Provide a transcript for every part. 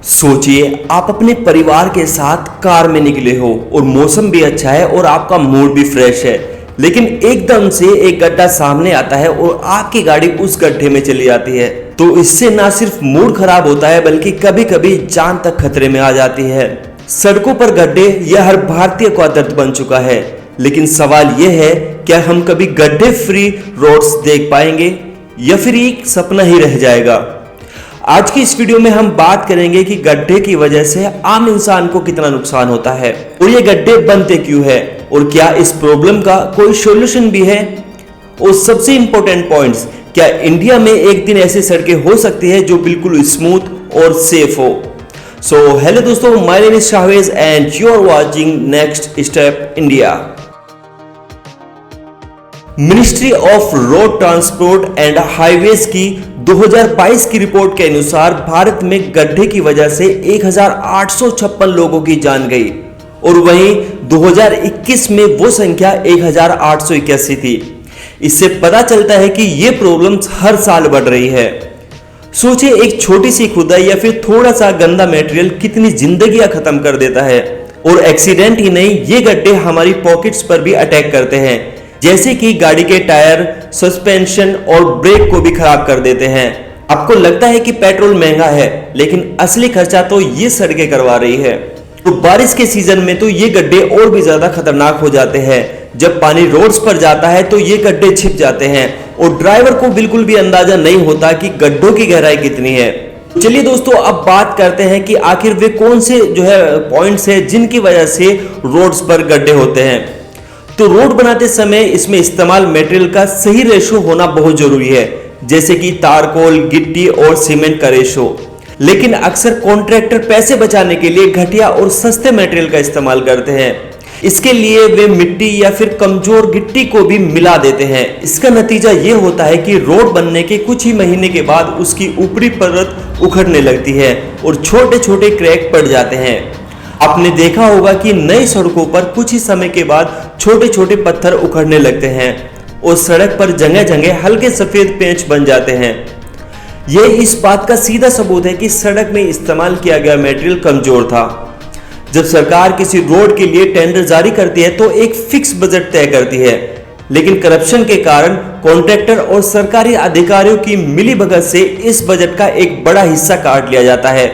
सोचिए आप अपने परिवार के साथ कार में निकले हो और मौसम भी अच्छा है और आपका मूड भी फ्रेश है, लेकिन एकदम से एक गड्ढा सामने आता है और आपकी गाड़ी उस गड्ढे में चली जाती है। तो इससे ना सिर्फ मूड खराब होता है बल्कि कभी कभी जान तक खतरे में आ जाती है। सड़कों पर गड्ढे यह हर भारतीय को आदत बन चुका है, लेकिन सवाल यह है, क्या हम कभी गड्ढे फ्री रोड्स देख पाएंगे या फिर एक सपना ही रह जाएगा। आज की इस वीडियो में हम बात करेंगे कि गड्ढे की वजह से आम इंसान को कितना नुकसान होता है और ये गड्ढे बनते क्यों है और क्या इस प्रॉब्लम का कोई सॉल्यूशन भी है। और सबसे इंपॉर्टेंट पॉइंट्स, क्या इंडिया में एक दिन ऐसी सड़कें हो सकती है जो बिल्कुल स्मूथ और सेफ हो। सो हेलो दोस्तों, my name is Shahvez and you are watching next step India. Ministry of road transport and highways की 2022 की रिपोर्ट के अनुसार भारत में गड्ढे की वजह से 1856 लोगों की जान गई और वहीं 2021 में वो संख्या 1881 थी। इससे पता चलता है कि ये प्रॉब्लम्स हर साल बढ़ रही है। सोचिए, एक छोटी सी खुदाई या फिर थोड़ा सा गंदा मटेरियल कितनी जिंदगियां खत्म कर देता है। और एक्सीडेंट ही नहीं, ये गड्ढे हमारी पॉकेट्स पर भी अटैक करते हैं, जैसे कि गाड़ी के टायर, सस्पेंशन और ब्रेक को भी खराब कर देते हैं। आपको लगता है कि पेट्रोल महंगा है, लेकिन असली खर्चा तो ये सड़कें करवा रही है। तो बारिश के सीजन में तो ये गड्ढे और भी ज्यादा खतरनाक हो जाते हैं। जब पानी रोड्स पर जाता है तो ये गड्ढे छिप जाते हैं और ड्राइवर को बिल्कुल भी अंदाजा नहीं होता कि गड्ढों की गहराई कितनी है। चलिए दोस्तों, अब बात करते हैं कि आखिर वे कौन से पॉइंट्स है जिनकी वजह से रोड्स पर गड्ढे होते हैं। तो रोड बनाते समय इसमें इस्तेमाल मटेरियल का सही रेशो होना बहुत जरूरी है, जैसे कि तारकोल, गिट्टी और सीमेंट का रेशो। लेकिन अक्सर कॉन्ट्रैक्टर पैसे बचाने के लिए घटिया और सस्ते मटेरियल का इस्तेमाल करते हैं। इसके लिए वे मिट्टी या फिर कमजोर गिट्टी को भी मिला देते हैं। इसका नतीजा ये होता है कि रोड बनने के कुछ ही महीने के बाद उसकी ऊपरी परत उखड़ने लगती है और छोटे छोटे क्रैक पड़ जाते हैं। आपने देखा होगा कि नई सड़कों पर कुछ ही समय के बाद छोटे छोटे पत्थर उखड़ने लगते हैं और सड़क पर जगह जगह हल्के सफेद पेंच बन जाते हैं। यह इस बात का सीधा सबूत है कि सड़क में इस्तेमाल किया गया मटेरियल कमजोर था। जब सरकार किसी रोड के लिए टेंडर जारी करती है तो एक फिक्स बजट तय करती है, लेकिन करप्शन के कारण कॉन्ट्रैक्टर और सरकारी अधिकारियों की मिलीभगत से इस बजट का एक बड़ा हिस्सा काट लिया जाता है।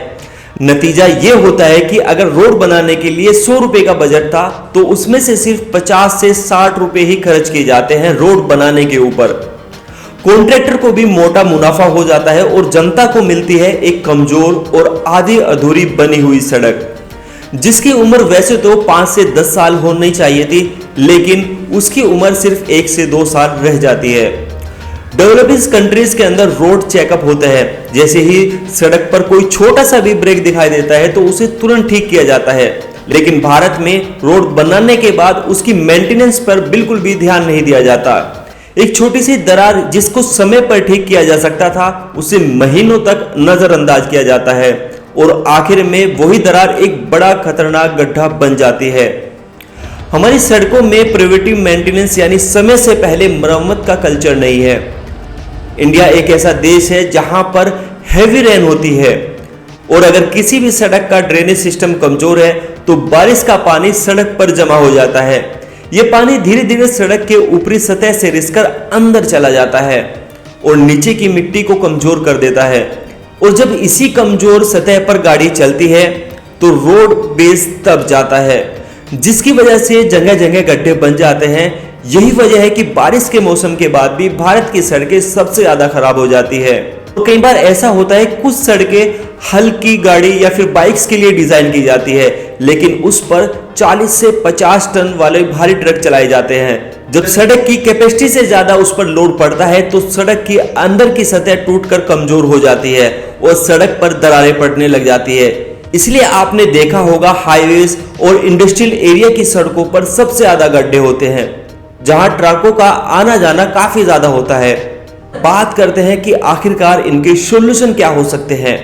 नतीजा यह होता है कि अगर रोड बनाने के लिए 100 रुपए का बजट था तो उसमें से सिर्फ 50 से 60 रुपए ही खर्च किए जाते हैं रोड बनाने के ऊपर। कॉन्ट्रैक्टर को भी मोटा मुनाफा हो जाता है और जनता को मिलती है एक कमजोर और आधी अधूरी बनी हुई सड़क, जिसकी उम्र वैसे तो 5 से 10 साल होनी चाहिए थी, लेकिन उसकी उम्र सिर्फ 1 से 2 साल रह जाती है। डेवलपिंग कंट्रीज के अंदर रोड चेकअप होते हैं। जैसे ही सड़क पर कोई छोटा सा भी ब्रेक दिखाई देता है तो उसे तुरंत ठीक किया जाता है, लेकिन भारत में रोड बनाने के बाद उसकी मेंटेनेंस पर बिल्कुल भी ध्यान नहीं दिया जाता। एक छोटी सी दरार जिसको समय पर ठीक किया जा सकता था, उसे महीनों तक नजरअंदाज किया जाता है और आखिर में वही दरार एक बड़ा खतरनाक गड्ढा बन जाती है। हमारी सड़कों में प्रिवेंटिव मेंटेनेंस यानी समय से पहले मरम्मत का कल्चर नहीं है। इंडिया एक ऐसा देश है जहां पर हैवी रेन होती है और अगर किसी भी सड़क का ड्रेनेज सिस्टम कमजोर है तो बारिश का पानी सड़क पर जमा हो जाता है। यह पानी धीरे धीरे सड़क के ऊपरी सतह से रिसकर अंदर चला जाता है और नीचे की मिट्टी को कमजोर कर देता है। और जब इसी कमजोर सतह पर गाड़ी चलती है तो रोड बेस दब जाता है, जिसकी वजह से जगह जगह गड्ढे बन जाते हैं। यही वजह है कि बारिश के मौसम के बाद भी भारत की सड़कें सबसे ज्यादा खराब हो जाती है। तो कई बार ऐसा होता है, कुछ सड़कें हल्की गाड़ी या फिर बाइक्स के लिए डिजाइन की जाती है, लेकिन उस पर 40 से 50 टन वाले भारी ट्रक चलाए जाते हैं। जब सड़क की कैपेसिटी से ज्यादा उस पर लोड पड़ता है तो सड़क की अंदर की सतह टूटकर कमजोर हो जाती है और सड़क पर दरारें पड़ने लग जाती है। इसलिए आपने देखा होगा हाईवेज और इंडस्ट्रियल एरिया की सड़कों पर सबसे ज्यादा गड्ढे होते हैं, जहां ट्रकों का आना जाना काफी ज्यादा होता है। बात करते हैं कि आखिरकार इनके सॉल्यूशन क्या हो सकते हैं।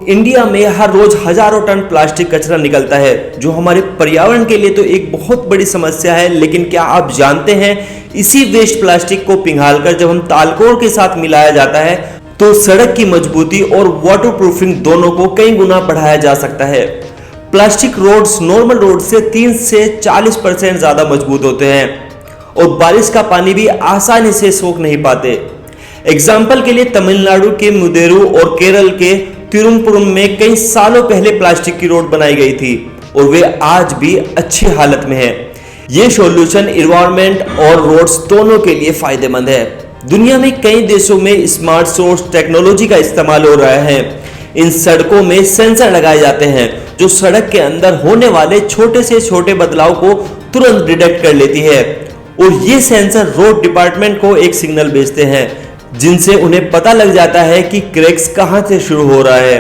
इंडिया में हर रोज हजारों टन प्लास्टिक कचरा निकलता है, जो हमारे पर्यावरण के लिए तो एक बहुत बड़ी समस्या है। लेकिन क्या आप जानते हैं, इसी वेस्ट प्लास्टिक को पिघालकर जब हम तालकोल के साथ मिलाया जाता है तो सड़क की मजबूती और वाटरप्रूफिंग दोनों को कई गुना बढ़ाया जा सकता है। प्लास्टिक रोड्स नॉर्मल रोड से 3 से 40% ज्यादा मजबूत होते हैं और बारिश का पानी भी आसानी से सोख नहीं पाते। एग्जाम्पल के लिए तमिलनाडु के मुदेरू और केरल के तिरुवनंतपुरम में कई सालों पहले प्लास्टिक की रोड बनाई गई थी और वे आज भी अच्छी हालत में है। ये सॉल्यूशन एनवायरनमेंट और रोड्स दोनों के लिए फायदेमंद है। दुनिया में कई देशों में स्मार्ट सोर्स टेक्नोलॉजी का इस्तेमाल हो रहा है। इन सड़कों में सेंसर लगाए जाते हैं जो सड़क के अंदर होने वाले छोटे से छोटे बदलाव को तुरंत डिटेक्ट कर लेती है और ये सेंसर रोड डिपार्टमेंट को एक सिग्नल भेजते हैं जिनसे उन्हें पता लग जाता है कि क्रैक्स कहां से शुरू हो रहा है।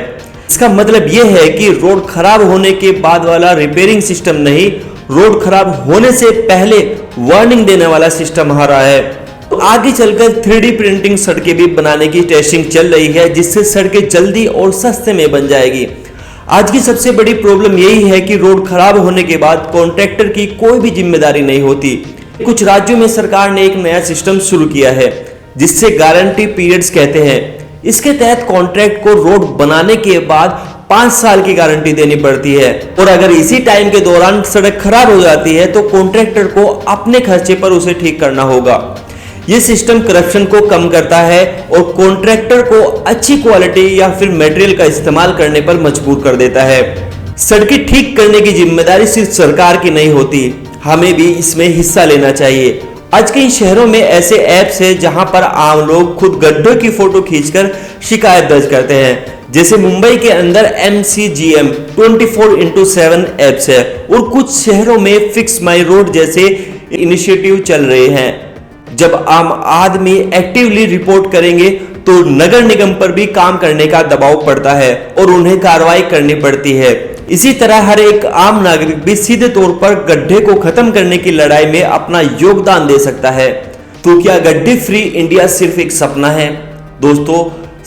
इसका मतलब यह है कि रोड खराब होने के बाद वाला रिपेयरिंग सिस्टम नहीं, रोड खराब होने से पहले वार्निंग देने वाला सिस्टम आ रहा है। तो आगे चलकर 3D प्रिंटिंग सड़कें भी बनाने की टेस्टिंग चल रही है जिससे सड़कें जल्दी और सस्ते में बन जाएगी। आज की सबसे बड़ी प्रॉब्लम यही है कि रोड खराब होने के बाद कॉन्ट्रैक्टर की कोई भी जिम्मेदारी नहीं होती। कुछ राज्यों में सरकार ने एक नया सिस्टम शुरू किया है जिससे गारंटी पीरियड्स कहते हैं। इसके तहत कॉन्ट्रैक्ट को रोड बनाने के बाद 5 साल की गारंटी देनी पड़ती है और अगर इसी टाइम के दौरान सड़क खराब हो जाती है तो कॉन्ट्रैक्टर को अपने खर्चे पर उसे ठीक करना होगा। यह सिस्टम करप्शन को कम करता है और कॉन्ट्रैक्टर को अच्छी क्वालिटी या फिर मटेरियल का इस्तेमाल करने पर मजबूर कर देता है। सड़कें ठीक करने की जिम्मेदारी सिर्फ सरकार की नहीं होती, हमें भी इसमें हिस्सा लेना चाहिए। आज कई शहरों में ऐसे ऐप्स हैं जहां पर आम लोग खुद गड्ढों की फोटो खींचकर शिकायत दर्ज करते हैं। जैसे मुंबई के अंदर MCGM 24/7 ऐप्स है और कुछ शहरों में फिक्स माई रोड जैसे इनिशिएटिव चल रहे हैं। जब आम आदमी एक्टिवली रिपोर्ट करेंगे तो नगर निगम पर भी काम करने का दबाव पड़ता है और उन्हें कार्रवाई करनी पड़ती है। इसी तरह हर एक आम नागरिक भी सीधे तौर पर गड्ढे को खत्म करने की लड़ाई में अपना योगदान दे सकता है। तो क्या गड्ढे फ्री इंडिया सिर्फ एक सपना है? दोस्तों,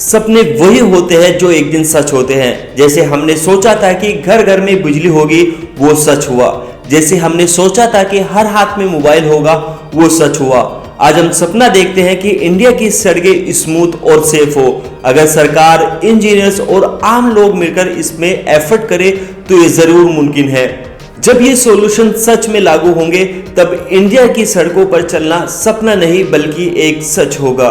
सपने वही होते हैं जो एक दिन सच होते हैं। जैसे हमने सोचा था कि घर घर में बिजली होगी, वो सच हुआ। जैसे हमने सोचा था कि हर हाथ में मोबाइल होगा, वो सच हुआ। आज हम सपना देखते हैं कि इंडिया की सड़कें स्मूथ और सेफ हो। अगर सरकार, इंजीनियर्स और आम लोग मिलकर इसमें एफर्ट करें तो ये जरूर मुमकिन है। जब ये सॉल्यूशन सच में लागू होंगे तब इंडिया की सड़कों पर चलना सपना नहीं बल्कि एक सच होगा।